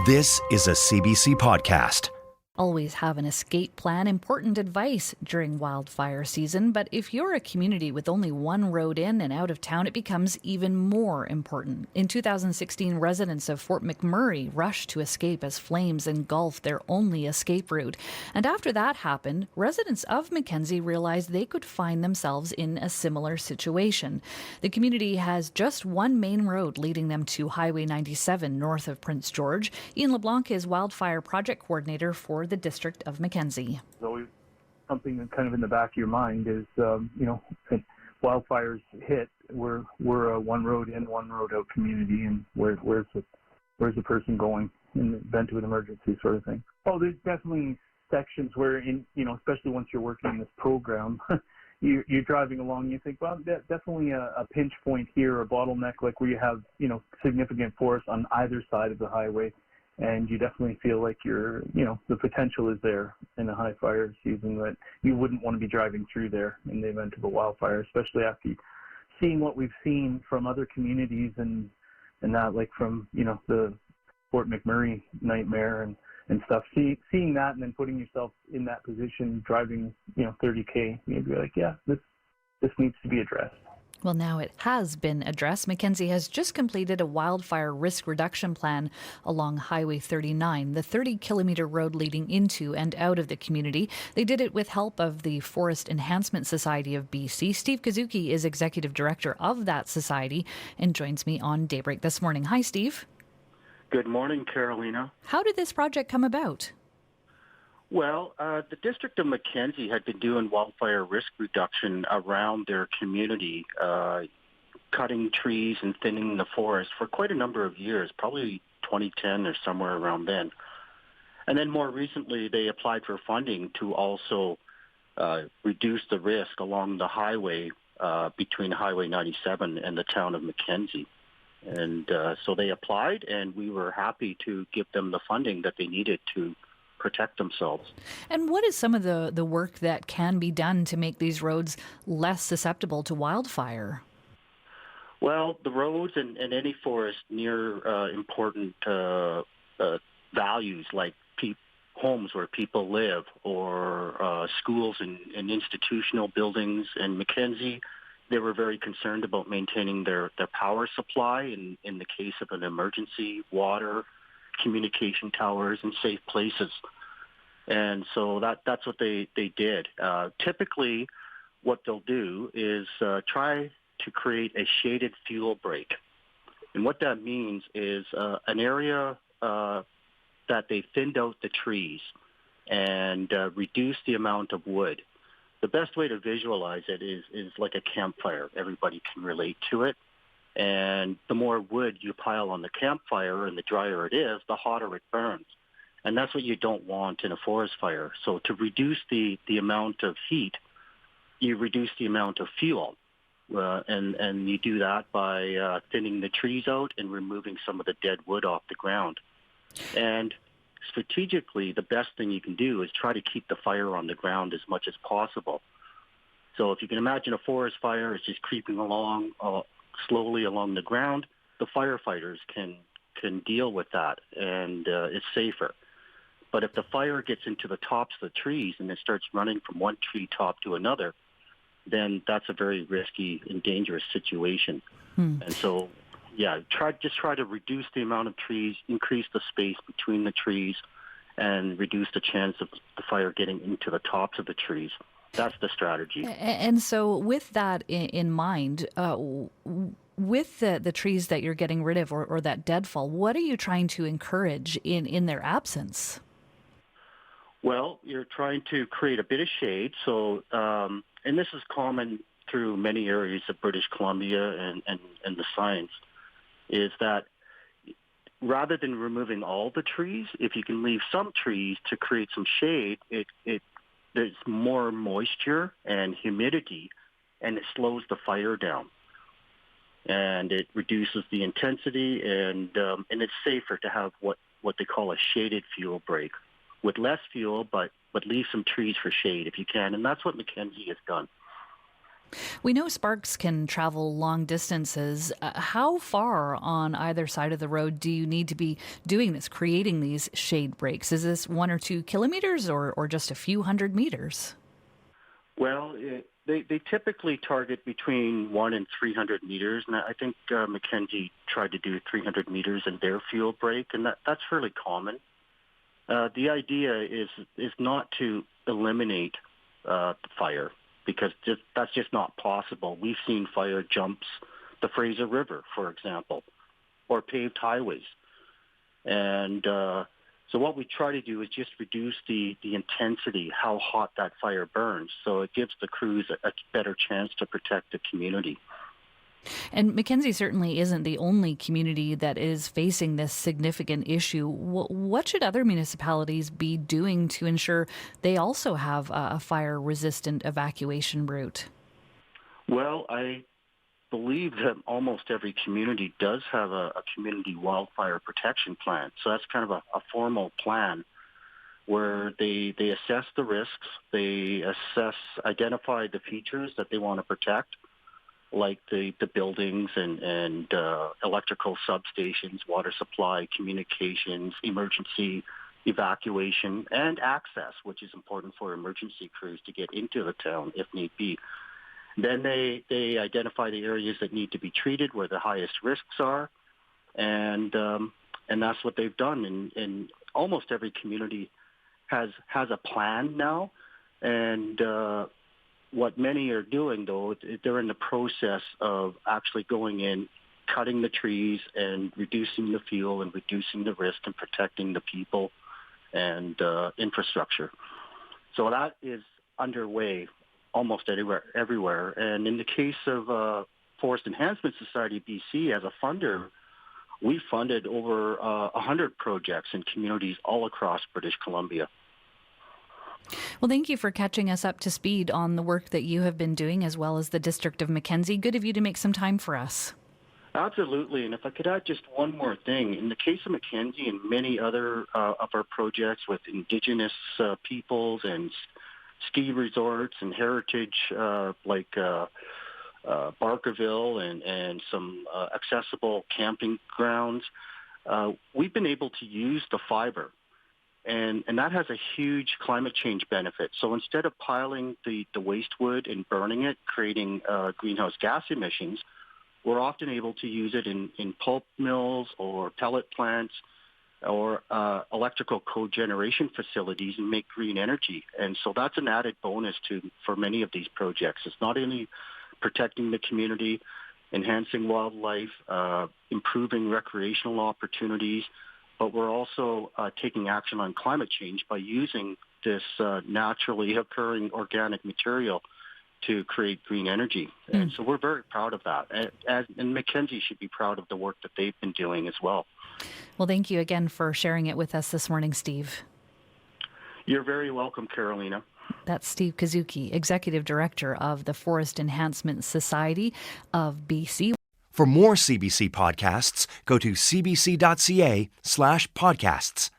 This is a CBC podcast. Always have an escape plan. Important advice during wildfire season. But if you're a community with only one road in and out of town, it becomes even more important. In 2016, residents of Fort McMurray rushed to escape as flames engulfed their only escape route. And after that happened, residents of Mackenzie realized they could find themselves in a similar situation. The community has just one main road leading them to Highway 97 north of Prince George. Ian LeBlanc is wildfire project coordinator for the district of Mackenzie. Always something that kind of in the back of your mind is, wildfires hit. We're a one road in, one road out community, and where's the person going in the event of an emergency, sort of thing. Oh, there's definitely sections where, especially once you're working in this program, you're driving along, you think, well, definitely a pinch point here, a bottleneck, like where you have, significant forest on either side of the highway. And you definitely feel like the potential is there in a high fire season that you wouldn't want to be driving through there in the event of a wildfire, especially after seeing what we've seen from other communities and that, like from, the Fort McMurray nightmare and stuff. Seeing that and then putting yourself in that position, driving, 30K, you'd be like, yeah, this needs to be addressed. Well, now it has been addressed. Mackenzie has just completed a wildfire risk reduction plan along Highway 39, the 30-kilometre road leading into and out of the community. They did it with help of the Forest Enhancement Society of BC. Steve Kazuki is executive director of that society and joins me on Daybreak this morning. Hi, Steve. Good morning, Carolina. How did this project come about? Well, the District of Mackenzie had been doing wildfire risk reduction around their community, cutting trees and thinning the forest for quite a number of years, probably 2010 or somewhere around then. And then more recently, they applied for funding to also reduce the risk along the highway between Highway 97 and the town of Mackenzie. And so they applied, and we were happy to give them the funding that they needed to protect themselves. And what is some of the work that can be done to make these roads less susceptible to wildfire? Well, the roads and any forest near important values like homes where people live or schools and institutional buildings. In Mackenzie, they were very concerned about maintaining their power supply in the case of an emergency, water, communication towers, and safe places. And so that's what they did. Typically, what they'll do is try to create a shaded fuel break. And what that means is an area that they thinned out the trees and reduced the amount of wood. The best way to visualize it is like a campfire. Everybody can relate to it. And the more wood you pile on the campfire and the drier it is, the hotter it burns. And that's what you don't want in a forest fire. So to reduce the amount of heat, you reduce the amount of fuel. And you do that by thinning the trees out and removing some of the dead wood off the ground. And strategically, the best thing you can do is try to keep the fire on the ground as much as possible. So if you can imagine a forest fire is just creeping along slowly along the ground, the firefighters can deal with that, and it's safer. But if the fire gets into the tops of the trees and it starts running from one tree top to another, then that's a very risky and dangerous situation. And so, try to reduce the amount of trees, increase the space between the trees, and reduce the chance of the fire getting into the tops of the trees. That's the strategy. And so with that in mind, with the trees that you're getting rid of or that deadfall, what are you trying to encourage in their absence? Well, you're trying to create a bit of shade. So, and this is common through many areas of British Columbia and the science, is that rather than removing all the trees, if you can leave some trees to create some shade, there's more moisture and humidity, and it slows the fire down. And it reduces the intensity, and it's safer to have what they call a shaded fuel break, with less fuel, but leave some trees for shade if you can. And that's what Mackenzie has done. We know sparks can travel long distances. How far on either side of the road do you need to be doing this, creating these shade breaks? Is this 1 or 2 kilometers or just a few hundred meters? Well, they typically target between 1 and 300 meters, and I think Mackenzie tried to do 300 meters in their field break, and that's fairly common. The idea is not to eliminate the fire, because that's just not possible. We've seen fire jumps the Fraser River, for example, or paved highways. And so what we try to do is just reduce the intensity, how hot that fire burns, so it gives the crews a better chance to protect the community. And Mackenzie certainly isn't the only community that is facing this significant issue. What should other municipalities be doing to ensure they also have a fire-resistant evacuation route? Well, I believe that almost every community does have a community wildfire protection plan. So that's kind of a formal plan where they assess the risks, they identify the features that they want to protect, like the buildings and electrical substations, water supply, communications, emergency evacuation, and access, which is important for emergency crews to get into the town if need be. Then they identify the areas that need to be treated, where the highest risks are, and that's what they've done. And almost every community has a plan now, and what many are doing, though, they're in the process of actually going in, cutting the trees and reducing the fuel and reducing the risk and protecting the people and infrastructure. So that is underway almost everywhere. And in the case of Forest Enhancement Society of BC, as a funder, we funded over 100 projects in communities all across British Columbia. Well, thank you for catching us up to speed on the work that you have been doing, as well as the District of Mackenzie. Good of you to make some time for us. Absolutely. And if I could add just one more thing, in the case of Mackenzie and many other of our projects with Indigenous peoples and ski resorts and heritage like Barkerville and some accessible camping grounds, we've been able to use the fiber. And that has a huge climate change benefit. So instead of piling the waste wood and burning it, creating greenhouse gas emissions, we're often able to use it in pulp mills or pellet plants or electrical cogeneration facilities and make green energy. And so that's an added bonus for many of these projects. It's not only protecting the community, enhancing wildlife, improving recreational opportunities, but we're also taking action on climate change by using this naturally occurring organic material to create green energy. And so we're very proud of that. And Mackenzie should be proud of the work that they've been doing as well. Well, thank you again for sharing it with us this morning, Steve. You're very welcome, Carolina. That's Steve Kazuki, Executive Director of the Forest Enhancement Society of BC. For more CBC podcasts, go to cbc.ca/podcasts.